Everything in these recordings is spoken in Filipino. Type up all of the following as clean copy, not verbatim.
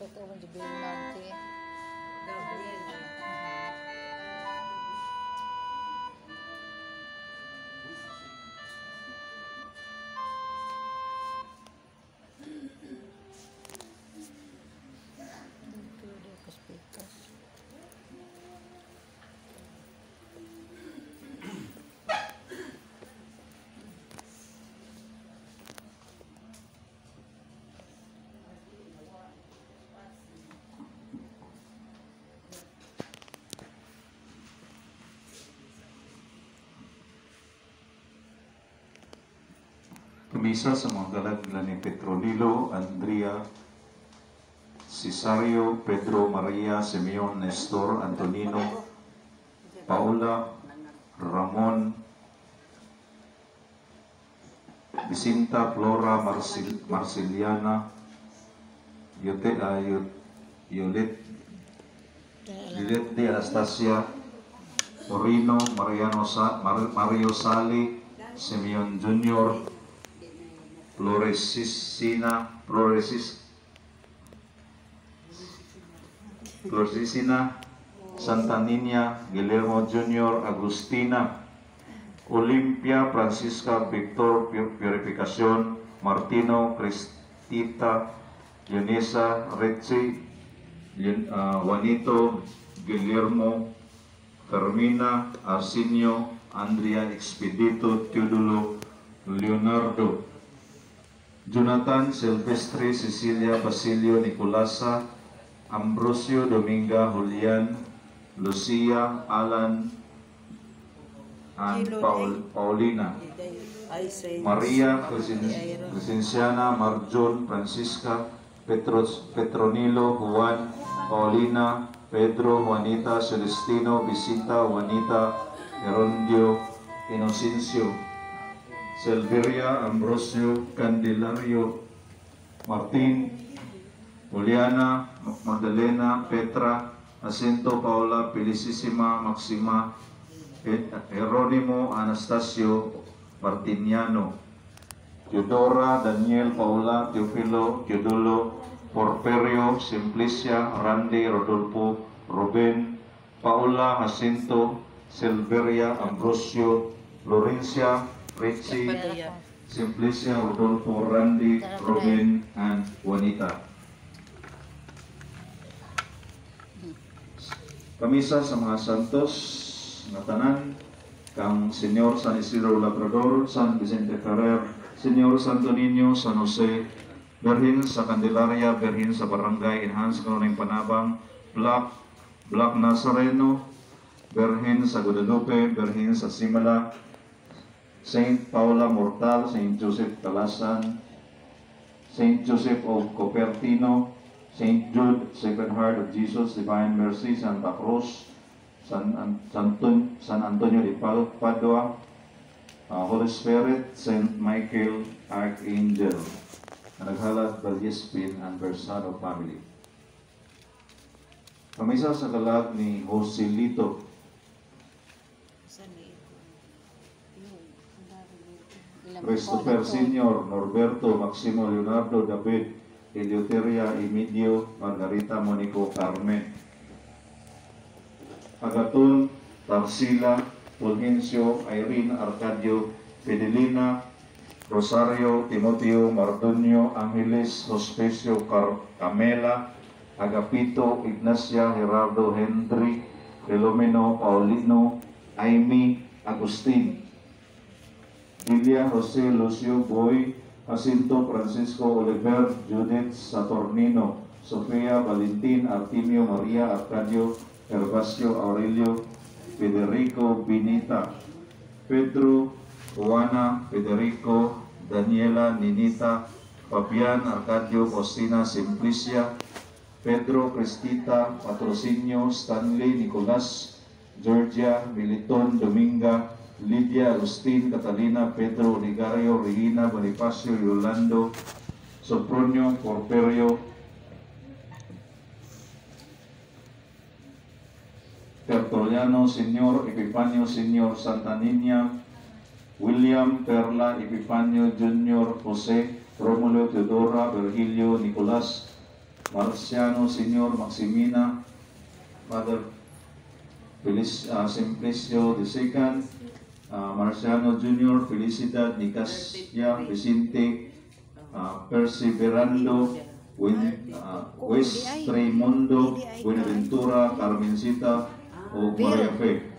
ito mo di Bernardi. Kumisa sa mga galagla ni Petronilo, Andrea, Cesario, Pedro, Maria, Simeon, Nestor, Antonino, Paula, Ramon, Vicenta, Flora, Marceliana, Yolet de Anastasia, Torino, Mario Sali, Simeon Jr., Florescina, Santa Niña, Guillermo Jr., Agustina, Olimpia, Francisca, Victor, Purificación, Martino, Cristita, Yonesa, Retzi, Juanito, Guillermo, Carmina, Arsenio, Andrea, Expedito, Teodulo, Leonardo, Jonathan, Silvestre, Cecilia, Basilio, Nicolasa, Ambrosio, Dominga, Julian, Lucia, Alan, and Paulina, Maria, Crescenciana, Marjon, Francisca, Petronilo, Juan, Paulina, Pedro, Juanita, Celestino, Visita, Juanita, Gerondio, Inocencio, Silveria, Ambrosio, Candelario, Martin, Juliana, Magdalena, Petra, Jacinto, Paula, Felicissima, Maxima, Jeronimo, Anastasio, Martiniano, Teodora, Daniel, Paula, Teofilo, Teodulo, Porperio, Simplicia, Randy, Rodolfo, Ruben, Paula, Jacinto, Silveria, Ambrosio, Florencia, Richie, Simplicia, Rodolfo, Randy, Ruben, and Juanita. Kamisa sa mga santos na tanan, kang Senyor San Isidro Labrador, San Vicente Ferrer, Senyor Santo Niño, San Jose, Berhin sa Candelaria, Berhin sa Barangay Enhance Kanunay Panabang, Black Nazareno, Berhin sa Guadalupe, Berhin sa Simala, Saint Paula Mortal, Saint Joseph Talasan, Saint Joseph of Cupertino, Saint Jude, Sacred Heart of Jesus, Divine Mercy, Santa Cruz, San Antonio de Padua, Holy Spirit, Saint Michael, Archangel, Naghalad, Valjespin, and Bersado family. Kamisa sa kalag ni Joselito, Christopher Sr., Norberto, Maximo Leonardo, David, Eleuteria, Emidio, Margarita, Monico, Carmen, Agaton, Tarsila, Fulgencio, Irene, Arcadio, Fidelina, Rosario, Timoteo, Mardonio, Angeles, Hospicio, Camela, Agapito, Ignacia, Gerardo, Henry, Filomeno, Paulino, Amy, Agustin, Lilia, Jose, Lucio, Boy, Jacinto, Francisco, Oliver, Judith, Saturnino, Sofia, Valentin, Artemio, Maria, Arcadio, Herbacio, Aurelio, Federico, Binita, Pedro, Juana, Federico, Daniela, Ninita, Fabian, Arcadio, Faustina, Simplicia, Pedro, Cristita, Patrocinio, Stanley, Nicolas, Georgia, Militon, Dominga, Lydia, Agustin, Catalina, Pedro, Ligario, Regina, Bonifacio, Yolando, Sopronio, Porperio, Tertuliano, Señor, Epifanio, Señor, Santa Niña, William, Perla, Epifanio, Junior, Jose, Romulo, Teodora, Virgilio, Nicolas, Marciano Senior Maximina, Father Simplicio II, Marciano Junior, Felicidad Nicasia Vicente, Perseverando, West Raimundo, Buenaventura, Carmencita, o Maria Fe.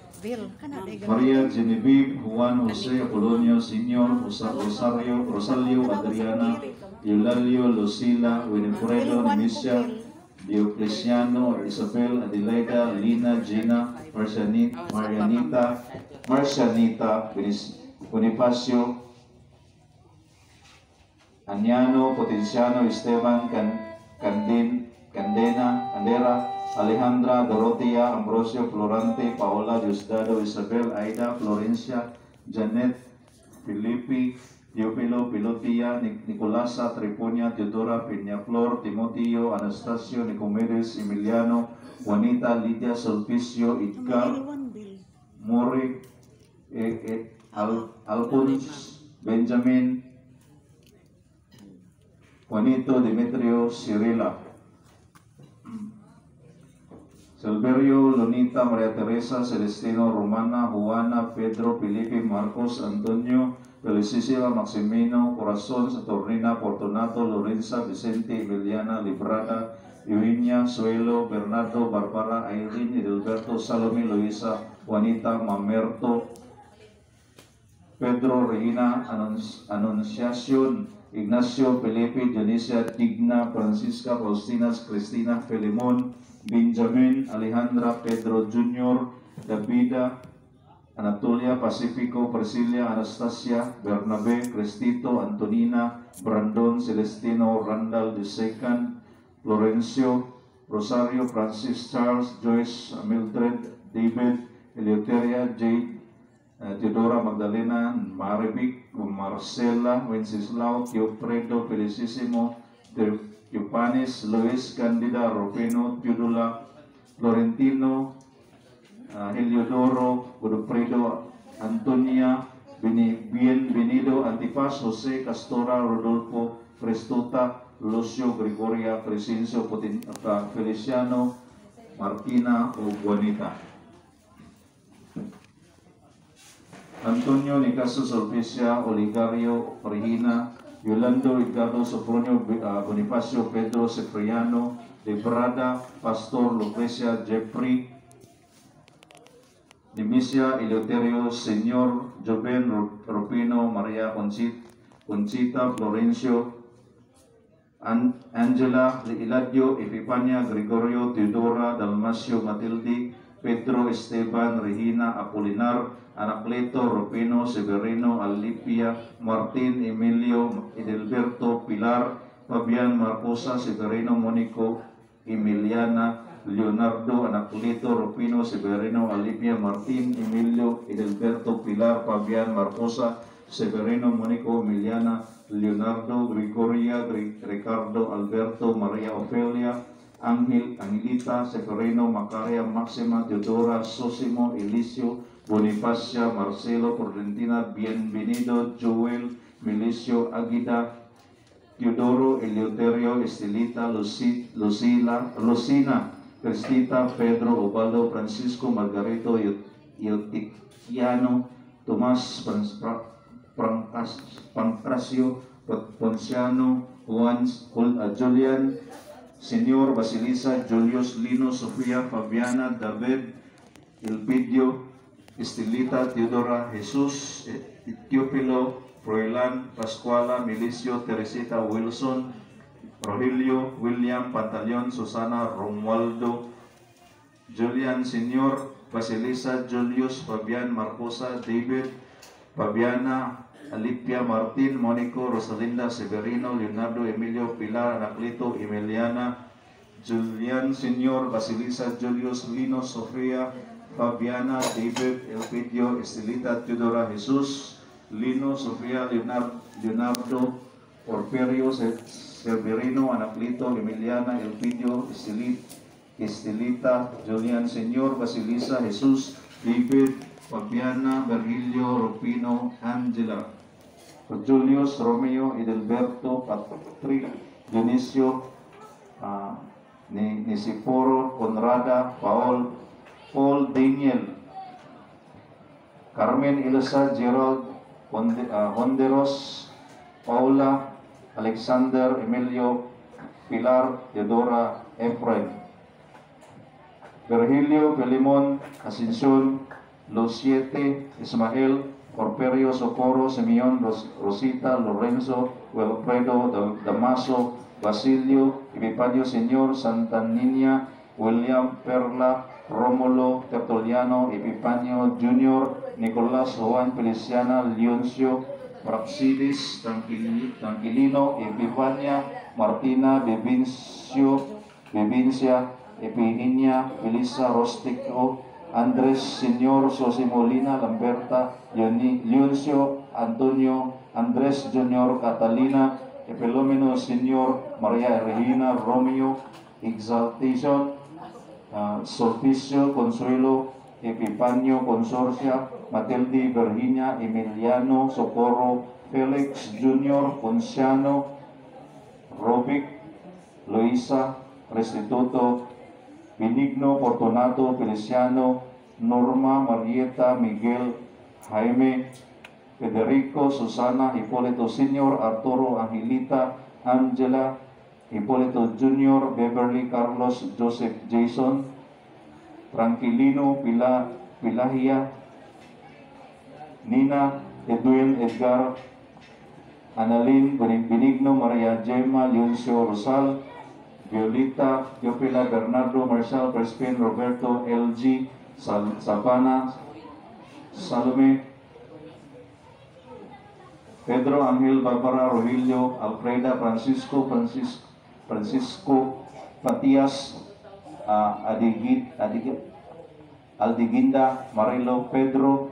Maria Genevieve, Juan Jose Apolonio Senior, Rosario Adriana, Eulalio Lucila, Winifredo Nemesia, Dioclesiano, Isabel Adelaida, Lina, Gina, Marcianita, Bonifacio, Aniano, Potenciano, Esteban, Candera, Alejandra, Dorotea, Ambrosio, Florante, Paola, Diosdado, Isabel, Aida, Florencia, Janet, Filipi, Teopilo, Pilotia, Nicolasa, Treponia, Teodora, Peñaflor, Timoteo, Anastasio, Nicomedes, Emiliano, Juanita, Lidia, Sulpicio, Edgar, Mori, Alphonse, Benjamin, Juanito, Demetrio, Cirila, Silverio, Lonita, Maria Teresa, Celestino, Romana, Juana, Pedro, Felipe, Marcos, Antonio, Felicísima, Maximino, Corazón, Saturnina, Fortunato, Lorenza, Vicente, Emiliana, Librada, Eugenia, Suelo, Bernardo, Barbara, Irene, Edilberto, Salome, Luisa, Juanita, Mamerto, Pedro, Regina, Anunciación, Ignacio, Felipe, Dionisia, Digna, Francisca, Faustinas, Cristina, Filemon, Benjamin, Alejandra, Pedro Jr., Davida, Anatolia, Pacifico, Priscilla, Anastasia, Bernabe, Cristito, Antonina, Brandon, Celestino, Randall II, Florencio, Rosario, Francis, Charles, Joyce, Mildred, David, Eleuteria, Jade, Teodora, Magdalena, Marivic, Marcela, Wenceslao, Teofredo, Felicissimo, Teopanis, Luis, Candida, Rufino, Teodula, Florentino, Heliodoro, Godofredo, Antonia, Bienvenido, Antipas, Jose, Castora, Rodolfo, Prestuta, Lucio, Gregoria, Crescencio, Feliciano, Martina o Juanita. Antonio, Nicaso, Sulpicia, Oligario, Regina, Yolando, Ricardo, Sofronio, Bonifacio, Pedro, Cipriano, Librada, Pastor, Lucrecia, Jeffrey, Dimicia, Eleuterio, Señor, Joven, Rufino, Maria Conchita, Florencio, Angela, Eladio, Epifania, Gregorio, Teodora, Dalmacio, Matilde, Pedro, Esteban, Regina, Apolinar, Anacleto, Rufino, Severino, Alipia, Martín, Emilio, Edelberto, Pilar, Fabian, Marcosa, Severino, Mónico, Emiliana, Leonardo, Anacleto, Rufino, Severino, Alipia, Martín, Emilio, Edelberto, Pilar, Fabian, Marcosa, Severino, Mónico, Emiliana, Leonardo, Gregoria, Ricardo, Alberto, Maria Ofelia, Ángel, Angelita, Severino, Macaria, Máxima, Teodora, Sosimo, Elisio, Bonifacia, Marcelo, Florentina, Bienvenido, Joel, Milicio, Aguida, Teodoro, Eleuterio, Estelita, Lucina, Cristita, Pedro, Obaldo, Francisco, Margarito, Eutiquiano, Tomás, Pancracio, Ponciano, Julian, Señor, Basilisa, Julius, Lino, Sofía, Fabiana, David, Elpidio, Estelita, Teodora, Jesús, Teófilo, Froilán, Pascuala, Milicio, Teresita, Wilson, Rogelio, William, Pantaleon, Susana, Romualdo, Julian, Señor, Basilisa, Julius, Fabian, Marcosa, David, Fabiana, Alipia, Martín, Mónico, Rosalinda, Severino, Leonardo, Emilio, Pilar, Anacleto, Emiliana, Julian, Señor, Basilisa, Julius, Lino, Sofía, Fabiana, David, Elpidio, Estelita, Teodora, Jesús, Lino, Sofía, Leonardo, Porfirio, Severino, Anacleto, Emiliana, Elpidio, Estelita, Julian, Señor, Basilisa, Jesús, David, Fabiana, Virgilio, Rufino, Angela, Julius, Romeo, Edelberto, Patrick, Dionisio, Nisiforo Conrada, Paul Daniel, Carmen Ilsa Gerald Honderos, Paula Alexander Emilio, Pilar Teodora Efrain, Virgilio Pelimon Ascension, Luciete Ismael, Porperio Socorro, Simeon Rosita, Lorenzo, Wilfredo Damaso, Basilio, Epifanio Señor, Santa Niña, William Perla, Romulo Tertuliano, Epifanio Junior, Nicolas Juan Feliciana, Leoncio, Praxidis Tranquilino, Epifania, Martina Bevincia, Epihinia, Felisa Rostico, Andres Señor, Sosi Molina, Lamberta, Leoncio, Antonio, Andres Junior, Catalina, Epilomeno Señor, Maria Regina, Romeo, Exaltation, Sulpicio, Consuelo, Epifanio, Consorcia, Matilde, Virginia, Emiliano, Socorro, Felix Junior, Ponciano, Robic, Luisa, Restituto, Benigno, Fortunato, Feliciano, Norma, Marieta, Miguel, Jaime, Federico, Susana, Hipólito Senior, Arturo, Angelita, Angela, Hipólito Junior, Beverly, Carlos, Joseph, Jason, Tranquilino, Pilahia, Nina, Edwin, Edgar, Annalyn, Benigno, Maria Gemma, Leoncio, Rosal, Violeta, Teopila, Bernardo, Marcel, Crispin, Roberto, LG, Savannah, Salome, Pedro, Angel, Barbara, Rogelio, Alfreda, Francisco, Matias, Aldiginda, Marilo, Pedro,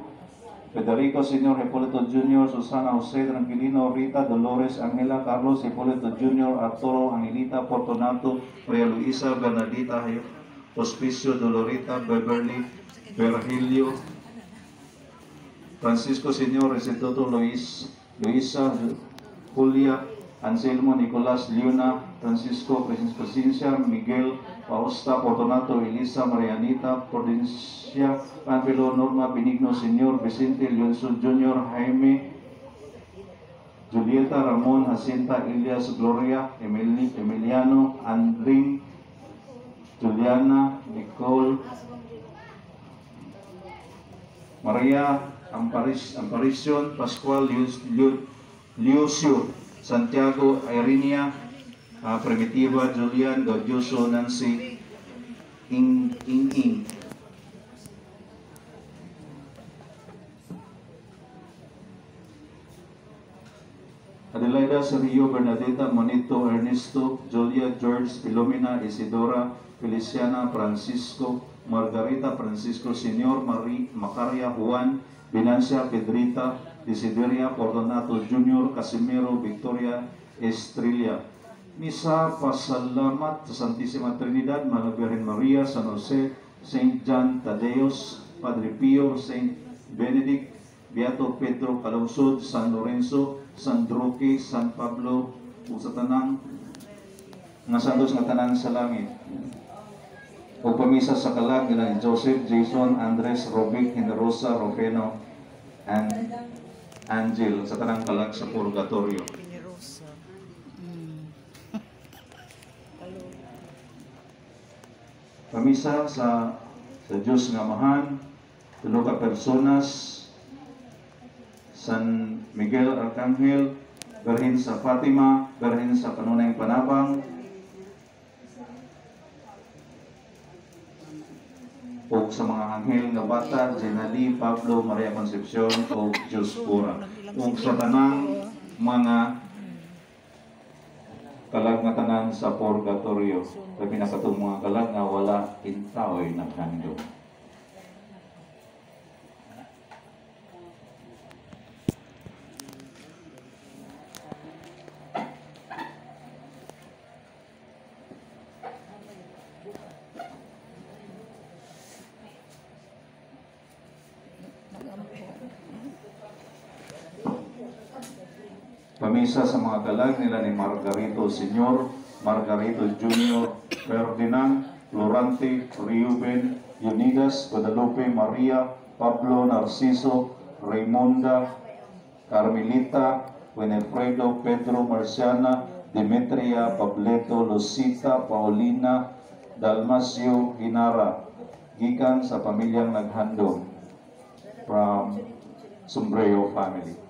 Federico, Señor, Hipólito Junior, Susana, José, Tranquilino, Rita, Dolores, Angela, Carlos, Hipólito Junior, Arturo, Angelita, Fortunato, Maria Luisa, Bernadita, Hospicio, Dolorita, Beverly, Virgilio, Francisco, Señor, Restituto, Luisa, Julia, Anselmo, Nicolás, Leona, Francisco, Presencia, Miguel, Fausta, Fortunato, Elisa, Marianita, Prudencia, Angelo, Norma, Benigno, Señor, Vicente, Leonzo Junior, Jaime, Julieta, Ramón, Jacinta, Elias, Gloria, Emiliano, Andrin, Juliana, Nicole, Maria, Amparición, Pascual, Lucio, Santiago, Irenia, Primitiva, Julian, Godioso, Nancy, Ing. Adelaida, Sergio, Bernadetta, Monito, Ernesto, Julia, George, Filomena, Isidora, Feliciana, Francisco, Margarita, Francisco, Señor, Macaria, Juan, Binancia, Pedrita, Desideria, Fortunato Junior, Casimiro, Victoria, Estrella. Misa pasalamat sa Santissima Trinidad, Mahal Virgen Maria, San Jose, Saint John Tadeos, Padre Pio, Saint Benedict, Beato Pedro Calungsod, San Lorenzo, San Roque, San Pablo, ug sa tanang nga santos nga tanan sa langit. O pamisa sa kalag nila ni Joseph, Jason, Andres, Robic, Generosa, Rufeno, and Angel sa tanang kalag sa purgatorio. Pamisa sa Diyos nga Amahan, tulo ka personas, San Miguel Arcangel, Berhin sa Fatima, Berhin sa Panunay Panabang, o sa mga anghel nga bata, Jenali, Pablo, Maria Concepcion, o Diyos Pura. O sa tanang mga kalag nga tanan sa purgatorio, sa pinakatong mga kalag nga wala intaoy naghandog. Pamisa sa mga kalag nila ni Margarito Senyor, Margarito Jr., Ferdinand, Florante, Reuben, Unidas, Guadalupe, Maria, Pablo, Narciso, Raimonda, Carmelita, Winifredo, Pedro, Marciana, Demetria, Pableto, Lucita, Paulina, Dalmasio, Hinara, gikan sa pamilyang naghandom from Sombrero family.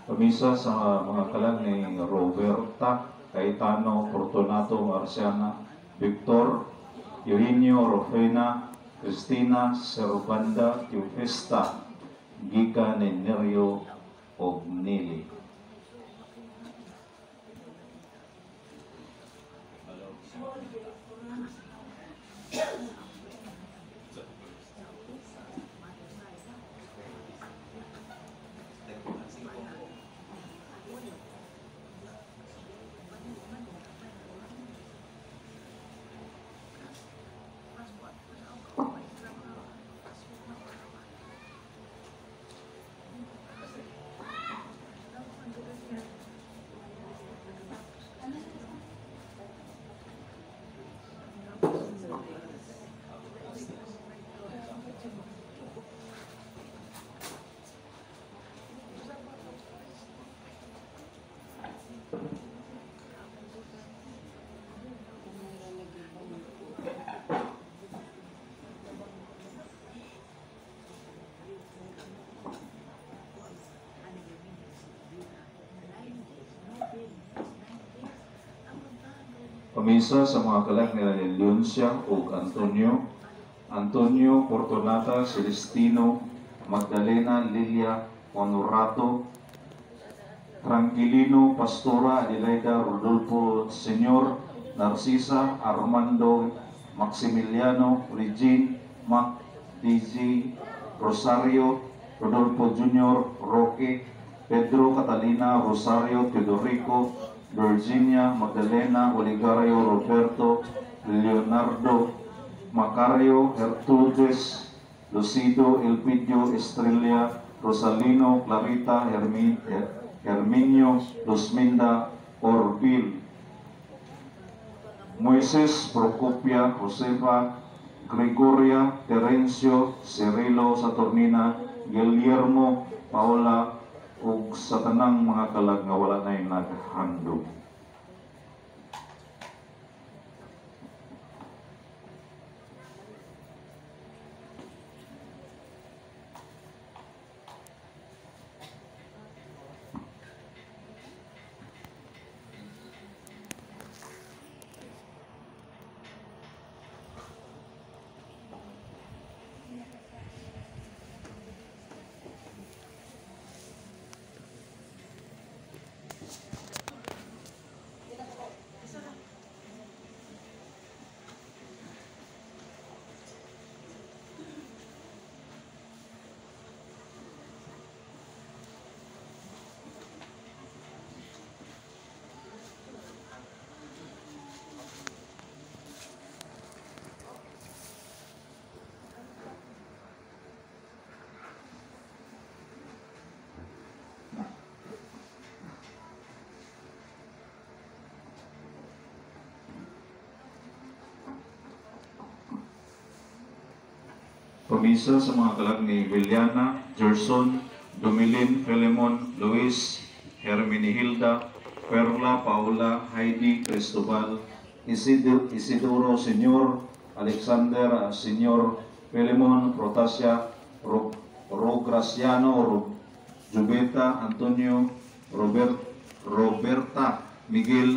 Pamisa sa mga kalang ni Roberta, Caetano, Fortunato, Marciana, Victor, Eugenio, Rufena, Cristina, Servanda, Teofesta, Gica, Nenerio, o Nili. Pamisa sa mga kalang ni Leoncia o Antonio, Antonio, Fortunata, Celestino, Magdalena, Lilia, Honorato, Tranquilino, Pastora, Adelaida, Rodolfo, Senyor, Narcisa, Armando, Maximiliano, Regine, Mac, DJ, Rosario, Rodolfo Jr., Roque, Pedro, Catalina, Rosario, Teodorico, Virginia, Magdalena, Oligario, Roberto, Leonardo, Macario, Gertrudes, Lucido, Elpidio, Estrella, Rosalino, Clarita, Herminio, Luzminda, Orville, Moises, Procopia, Josefa, Gregoria Terencio Cirilo Saturnina, Guillermo Paula, ug sa tanang mga kalag nga wala nay naghandog. Pamisa sa mga kalag ni Viliana, Gerson, Domilin, Filemon, Luis, Hermenihilda, Perla, Paula, Heidi, Cristobal, Isidoro, Senyor, Alexander, Senyor, Filemon, Protasia, Rograciano, Jubeta, Antonio, Roberta, Miguel,